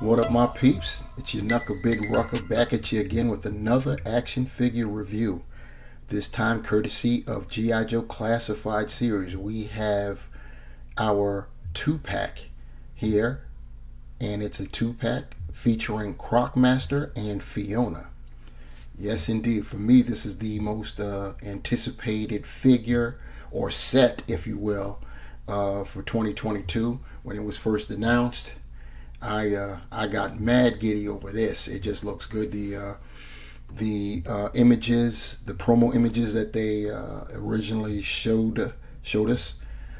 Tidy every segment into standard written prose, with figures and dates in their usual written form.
What up, my peeps? It's your Knuckle Big Rucker back at you again with another action figure review. This time courtesy of G.I. Joe Classified series. We have our 2-pack here, and it's a 2-pack featuring Croc Master and Fiona. Yes, indeed. For me, this is the most anticipated figure or set, if you will, for 2022. When it was first announced, I got mad giddy over this. It just looks good. The images, the promo images that they originally showed us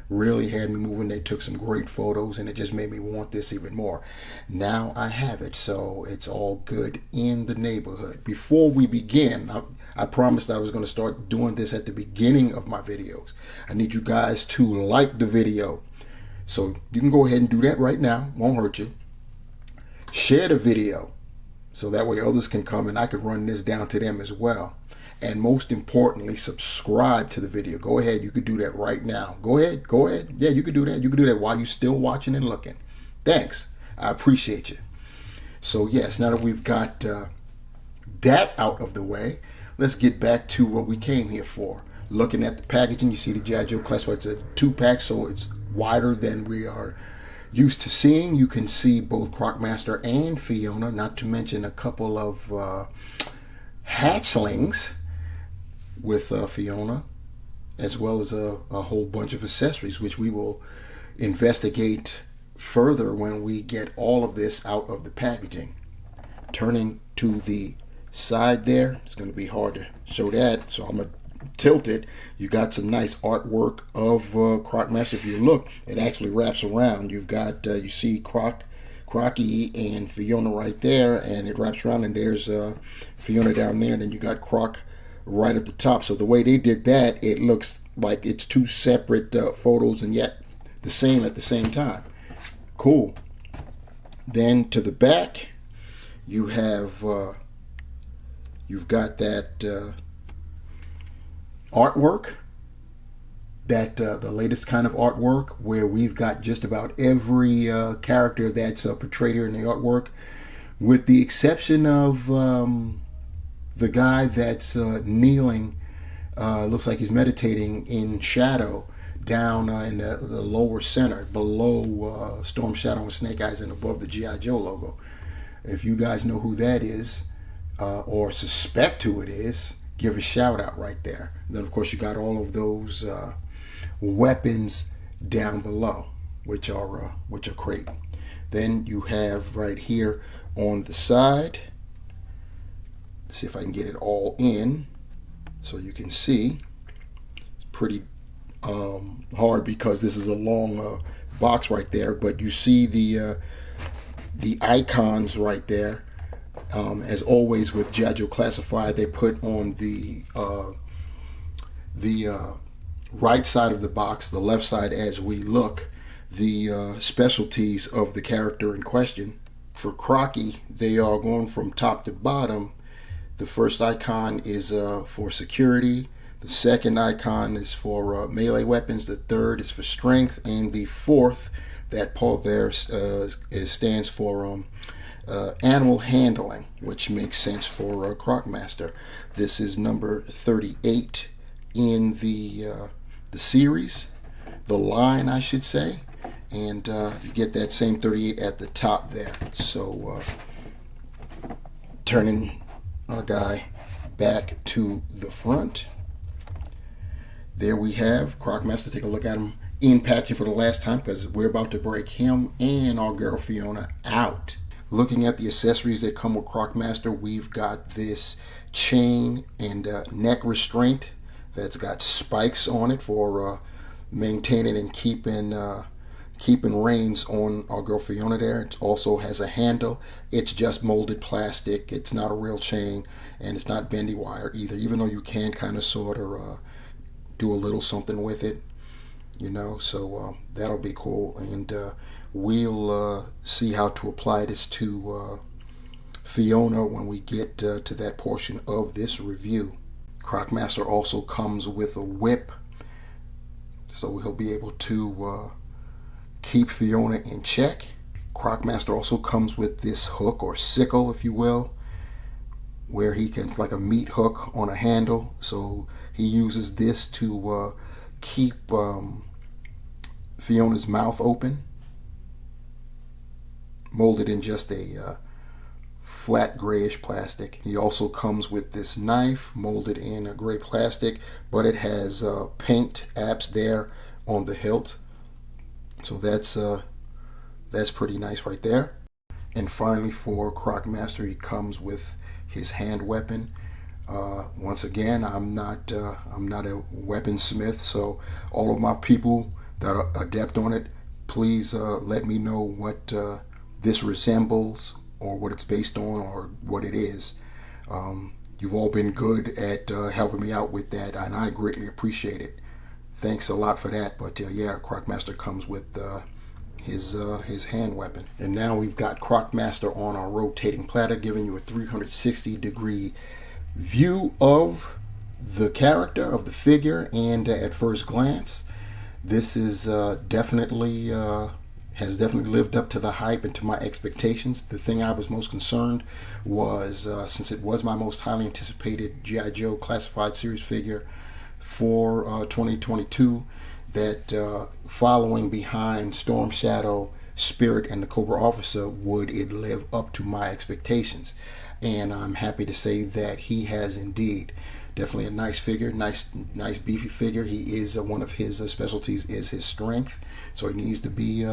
really had me moving. They took some great photos, and it just made me want this even more. Now I have it, so it's all good in the neighborhood. Before we begin, I promised I was going to start doing this at the beginning of my videos. I need you guys to like the video. So you can go ahead and do that right now. Won't hurt you. Share the video so that way others can come and I can run this down to them as well. And most importantly, subscribe to the video. Go ahead. You could do that right now. Go ahead. Yeah, you could do that. You could do that while you're still watching and looking. Thanks. I appreciate you. So yes, now that we've got that out of the way, let's get back to what we came here for. Looking at the packaging, you see the G.I. Joe Classified. It's a 2-pack, so it's wider than we are used to seeing. You can see both Croc Master and Fiona, not to mention a couple of hatchlings with Fiona, as well as a whole bunch of accessories, which we will investigate further when we get all of this out of the packaging. Turning to the side there, it's going to be hard to show that, so I'm going to tilt it. You got some nice artwork of Croc Master. If you look, it actually wraps around. You've got you see Crocky and Fiona right there, and it wraps around, and there's Fiona down there, and then you got Croc right at the top. So the way they did that, it looks like it's two separate photos and yet the same at the same time. Cool. Then to the back, you have you've got that artwork, that the latest kind of artwork, where we've got just about every character that's portrayed here in the artwork, with the exception of the guy that's kneeling. Looks like he's meditating in shadow down in the lower center, below Storm Shadow and Snake Eyes, and above the G.I. Joe logo. If you guys know who that is, or suspect who it is, give a shout out right there. Then of course you got all of those weapons down below, which are great. Then you have right here on the side, let's see if I can get it all in so you can see. It's pretty hard because this is a long box right there, but you see the icons right there. As always with G.I. Joe Classified, they put on the right side of the box, the left side as we look, the specialties of the character in question. For Crocky, they are going from top to bottom. The first icon is for security. The second icon is for melee weapons. The third is for strength. And the fourth, that part there stands for animal handling, which makes sense for Croc Master. This is number 38 in the series, the line I should say, and you get that same 38 at the top there. So turning our guy back to the front, there we have Croc Master. Take a look at him in packaging for the last time, because we're about to break him and our girl Fiona out. Looking at the accessories that come with Croc Master, we've got this chain and neck restraint that's got spikes on it for maintaining and keeping reins on our girl Fiona there. It also has a handle. It's just molded plastic. It's not a real chain, and it's not bendy wire either, even though you can kind of sort of do a little something with it, you know. So that'll be cool, and we'll see how to apply this to Fiona when we get to that portion of this review. Croc Master also comes with a whip, so he'll be able to keep Fiona in check. Crocmaster also comes with this hook or sickle, if you will, where he can, like a meat hook on a handle. So he uses this to keep Fiona's mouth open, molded in just a flat grayish plastic. He also comes with this knife molded in a gray plastic, but it has paint apps there on the hilt. So that's pretty nice right there. And finally, for Crocmaster, he comes with his hand weapon. Once again, I'm not a weaponsmith, so all of my people that are adept on it, please let me know what this resembles, or what it's based on, or what it is. You've all been good at helping me out with that, and I greatly appreciate it. Thanks a lot for that. But yeah, Crocmaster comes with his hand weapon. And now we've got Crocmaster on our rotating platter, giving you a 360-degree view of the character, of the figure, and at first glance, this is definitely has definitely lived up to the hype and to my expectations. The thing I was most concerned was, since it was my most highly anticipated G.I. Joe Classified Series figure for 2022, that following behind Storm Shadow, Spirit, and the Cobra Officer, would it live up to my expectations? And I'm happy to say that he has indeed. Definitely a nice figure, nice beefy figure. He is one of his specialties is his strength, so he needs to be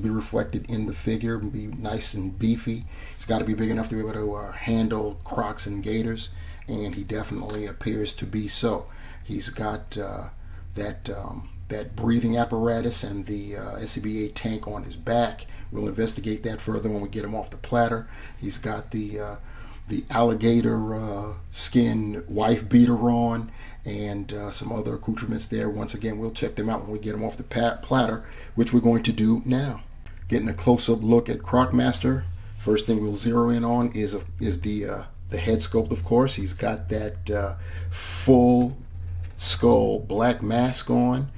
reflected in the figure and be nice and beefy. He's got to be big enough to be able to handle Crocs and Gators, and he definitely appears to be so. He's got that breathing apparatus and the SCBA tank on his back. We'll investigate that further when we get him off the platter. He's got the alligator skin wife beater on, and some other accoutrements there. Once again, we'll check them out when we get them off the platter, which we're going to do now. Getting a close-up look at Crocmaster. First thing we'll zero in on is the head sculpt, of course. He's got that full skull black mask on.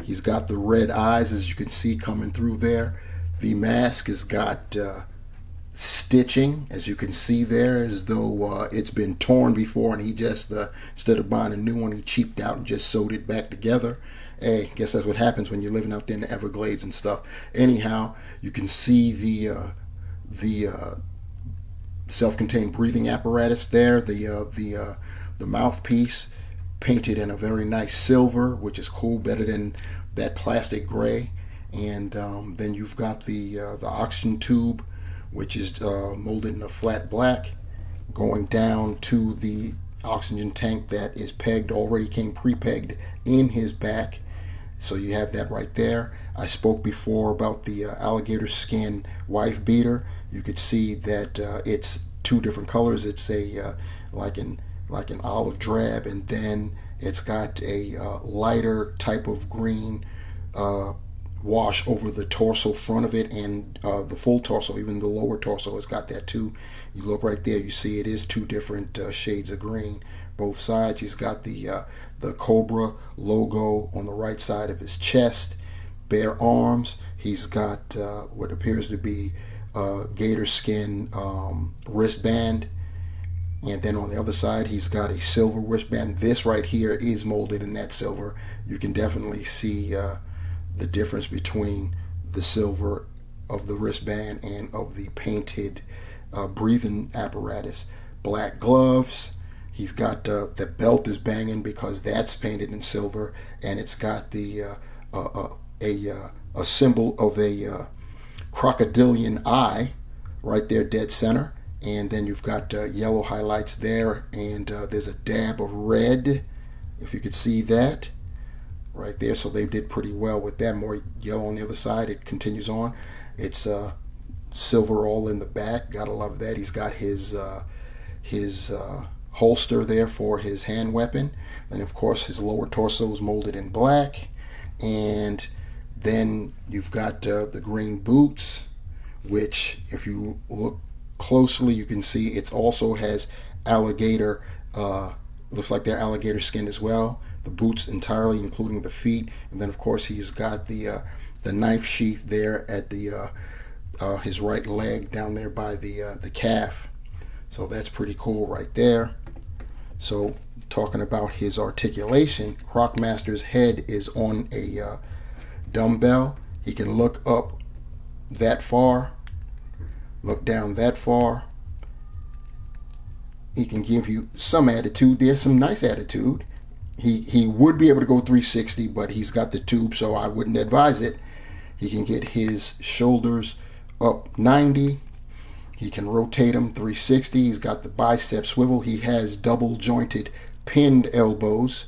He's got the red eyes, as you can see, coming through there. The mask has got stitching, as you can see there, as though it's been torn before, and he just instead of buying a new one, he cheaped out and just sewed it back together. Hey, guess that's what happens when you're living out there in the Everglades and stuff. Anyhow, you can see the self-contained breathing apparatus there, the mouthpiece painted in a very nice silver, which is cool, better than that plastic gray. And then you've got the oxygen tube, which is molded in a flat black, going down to the oxygen tank that is pegged, already came pre-pegged in his back. So you have that right there. I spoke before about the alligator skin wife beater. You could see that it's two different colors. It's a like an olive drab, and then it's got a lighter type of green wash over the torso front of it, and the full torso, even the lower torso has got that too. You look right there, you see it is two different shades of green, both sides. He's got the Cobra logo on the right side of his chest, bare arms. He's got what appears to be gator skin wristband, and then on the other side he's got a silver wristband. This right here is molded in that silver. You can definitely see the difference between the silver of the wristband and of the painted breathing apparatus. Black gloves. He's got the belt is banging because that's painted in silver, and it's got the a symbol of a crocodilian eye right there, dead center. And then you've got yellow highlights there, and there's a dab of red, if you could see that right there. So they did pretty well with that. More yellow on the other side. It continues on. It's silver all in the back. Gotta love that. He's got his holster there for his hand weapon. And of course his lower torso is molded in black. And then you've got the green boots, which if you look closely you can see it also has alligator, looks like they're alligator skin as well. The boots entirely, including the feet. And then of course he's got the the knife sheath there at the his right leg down there by the calf. So that's pretty cool right there. So talking about his articulation, Crocmaster's head is on a dumbbell. He can look up that far, look down that far. He can give you some attitude. There's some nice attitude. He would be able to go 360, but he's got the tube, so I wouldn't advise it. He can get his shoulders up 90. He can rotate them 360. He's got the bicep swivel. He has double jointed pinned elbows.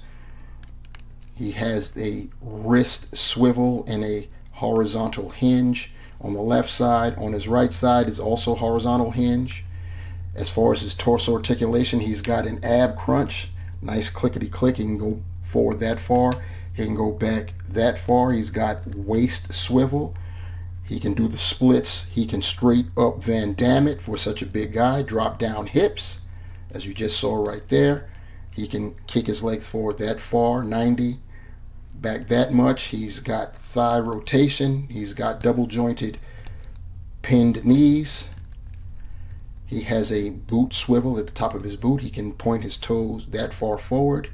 He has a wrist swivel and a horizontal hinge on the left side. On his right side is also horizontal hinge. As far as his torso articulation, he's got an ab crunch. Nice clickety click. He can go forward that far. He can go back that far. He's got waist swivel. He can do the splits. He can straight up Van Damme it for such a big guy. Drop down hips, as you just saw right there. He can kick his legs forward that far, 90. Back that much. He's got thigh rotation. He's got double jointed pinned knees. He has a boot swivel at the top of his boot. He can point his toes that far forward.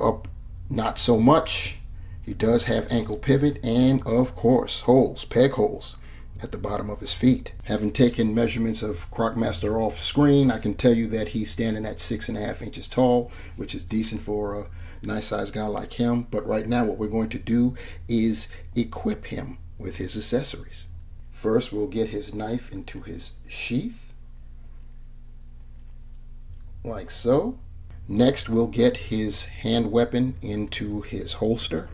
Up, not so much. He does have ankle pivot and, of course, holes, peg holes at the bottom of his feet. Having taken measurements of Crocmaster off screen, I can tell you that he's standing at 6.5 inches tall, which is decent for a nice sized guy like him. But right now what we're going to do is equip him with his accessories. First, we'll get his knife into his sheath, like so. Next, we'll get his hand weapon into his holster,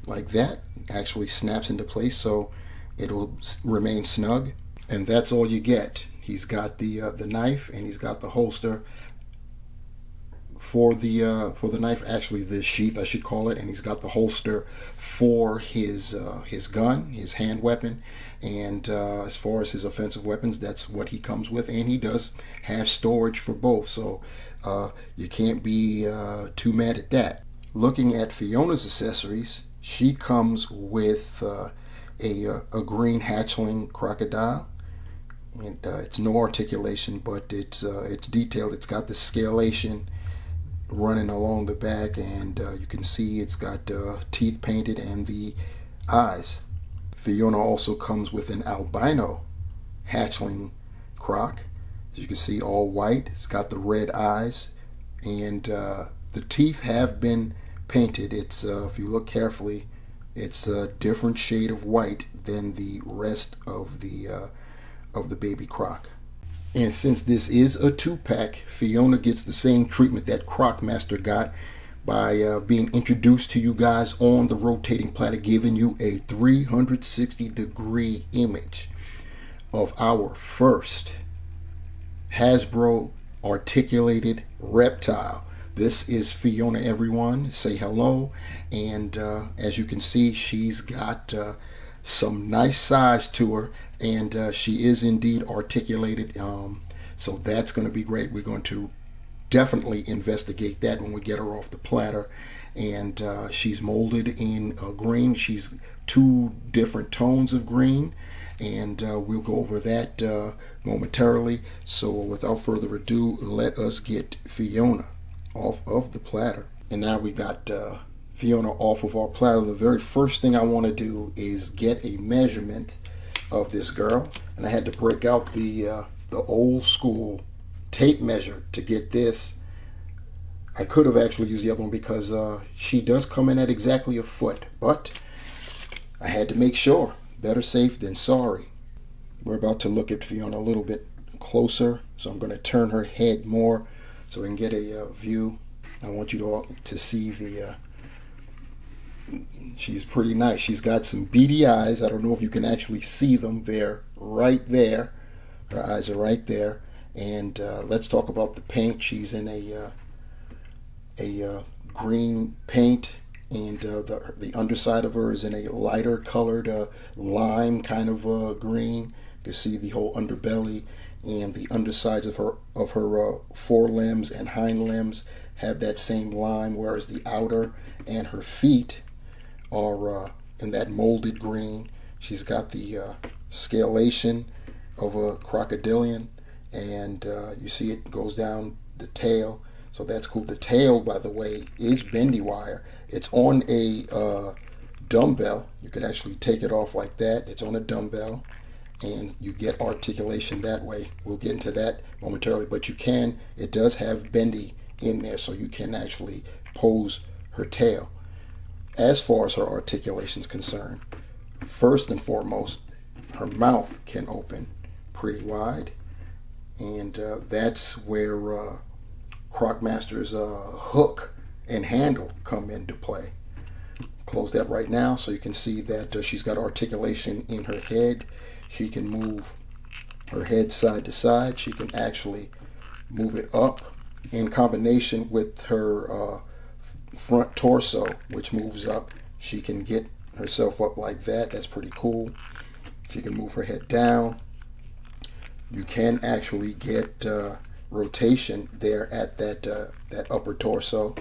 like that. Actually snaps into place, so it'll remain snug. And that's all you get. He's got the knife, and he's got the holster for the knife, actually the sheath I should call it, and he's got the holster for his gun, his hand weapon. And as far as his offensive weapons, that's what he comes with, and he does have storage for both, so you can't be too mad at that. Looking at Fiona's accessories, she comes with a green hatchling crocodile, and it's no articulation, but it's detailed. It's got the scalation running along the back, and you can see it's got teeth painted and the eyes. Fiona also comes with an albino hatchling croc. As you can see, all white. It's got the red eyes, and the teeth have been painted. It's if you look carefully, it's a different shade of white than the rest of the baby croc. And since this is a 2-pack, Fiona gets the same treatment that Crocmaster got by being introduced to you guys on the rotating platter, giving you a 360-degree image of our first Hasbro articulated reptile. This is Fiona, everyone. Say hello. And as you can see, she's got some nice size to her, and she is indeed articulated. So that's going to be great. We're going to definitely investigate that when we get her off the platter. And she's molded in green. She's 2 different tones of green, and we'll go over that momentarily. So without further ado, let us get Fiona off of the platter. And now we got Fiona off of our platter. The very first thing I want to do is get a measurement of this girl, and I had to break out the old school tape measure to get this. I could have actually used the other one because she does come in at exactly a foot, but I had to make sure. Better safe than sorry. We're about to look at Fiona a little bit closer, so I'm going to turn her head more so we can get a view. I want you to see she's pretty nice. She's got some beady eyes. I don't know if you can actually see them. They're right there. Her eyes are right there. And let's talk about the paint. She's in a green paint, and the underside of her is in a lighter colored lime kind of green. You can see the whole underbelly, and the undersides of her forelimbs and hind limbs have that same lime, whereas the outer and her feet are in that molded green. She's got the scalation of a crocodilian, and you see it goes down the tail, so that's cool. The tail, by the way, is bendy wire. It's on a dumbbell. You could actually take it off like that. It's on a dumbbell, and you get articulation that way. We'll get into that momentarily, but it does have bendy in there, so you can actually pose her tail. As far as her articulation is concerned, first and foremost, her mouth can open pretty wide, and that's where Crocmaster's hook and handle come into play. Close that right now so you can see that she's got articulation in her head. She can move her head side to side. She can actually move it up in combination with her front torso, which moves up. She can get herself up like that. That's pretty cool. She can move her head down. You can actually get rotation there at that upper torso.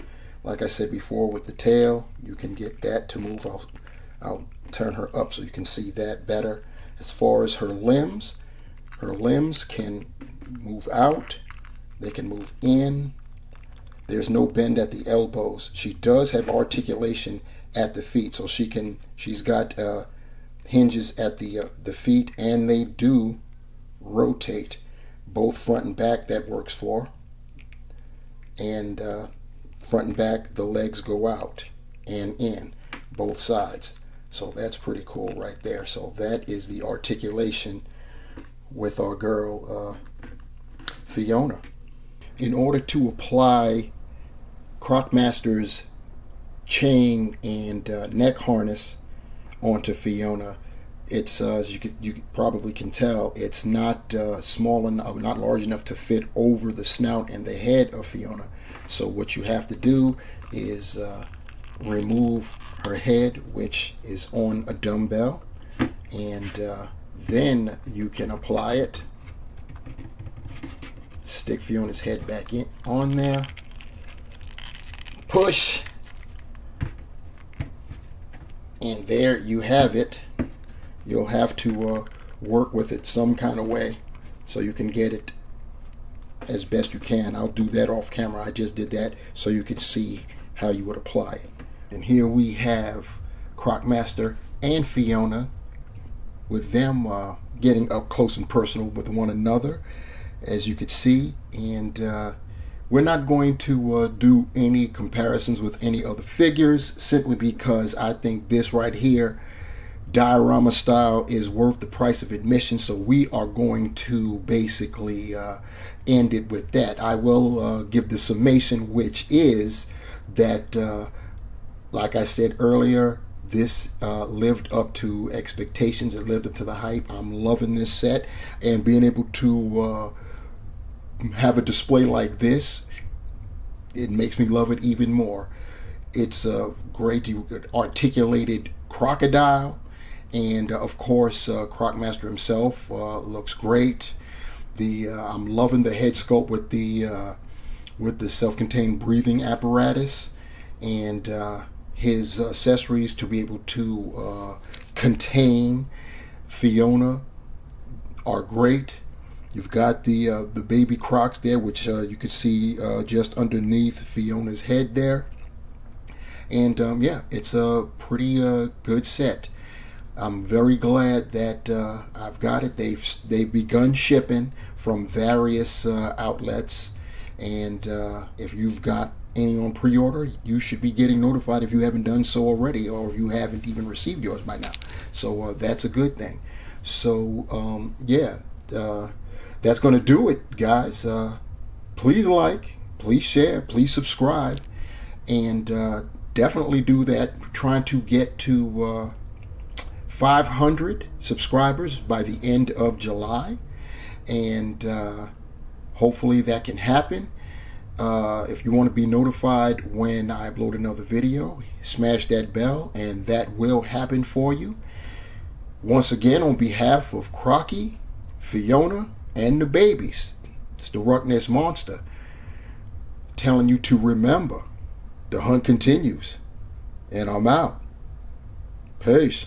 Like I said before, with the tail, you can get that to move. I'll turn her up so you can see that better. As far as her limbs can move out. They can move in. There's no bend at the elbows. She does have articulation at the feet, so she's got hinges at the feet, and they do rotate both front and back. That works for. And front and back, the legs go out and in both sides. So that's pretty cool right there. So that is the articulation with our girl Fiona. In order to apply Crocmaster's chain and neck harness onto Fiona, it's as you probably can tell, it's not small enough, not large enough to fit over the snout and the head of Fiona. So what you have to do is remove her head, which is on a dumbbell, and then you can apply it. Stick Fiona's head back in on there. Push. And there you have it. You'll have to work with it some kind of way so you can get it as best you can. I'll do that off camera. I just did that so you can see how you would apply it. And here we have Crocmaster and Fiona, with them getting up close and personal with one another, as you could see. And we're not going to do any comparisons with any other figures, simply because I think this right here, diorama style, is worth the price of admission. So we are going to basically end it with that. I will give the summation, which is that like I said earlier, this lived up to expectations. It lived up to the hype. I'm loving this set, and being able to have a display like this, it makes me love it even more. It's a great articulated crocodile, and of course Crocmaster himself looks great. I'm loving the head sculpt with the self-contained breathing apparatus, and his accessories to be able to contain Fiona are great. You've got the baby Crocs there, which you can see just underneath Fiona's head there. And yeah, it's a pretty good set. I'm very glad that I've got it. They've begun shipping from various outlets, and if you've got any on pre-order, you should be getting notified if you haven't done so already, or if you haven't even received yours by now. So that's a good thing. So yeah, that's going to do it, guys. Please like, please share, please subscribe, and definitely do that. We're trying to get to 500 subscribers by the end of July, and hopefully that can happen. If you want to be notified when I upload another video, smash that bell, and that will happen for you. Once again, on behalf of Crocky, Fiona, and the babies, it's the Ruck Nest Monster, telling you to remember, the hunt continues, and I'm out. Peace.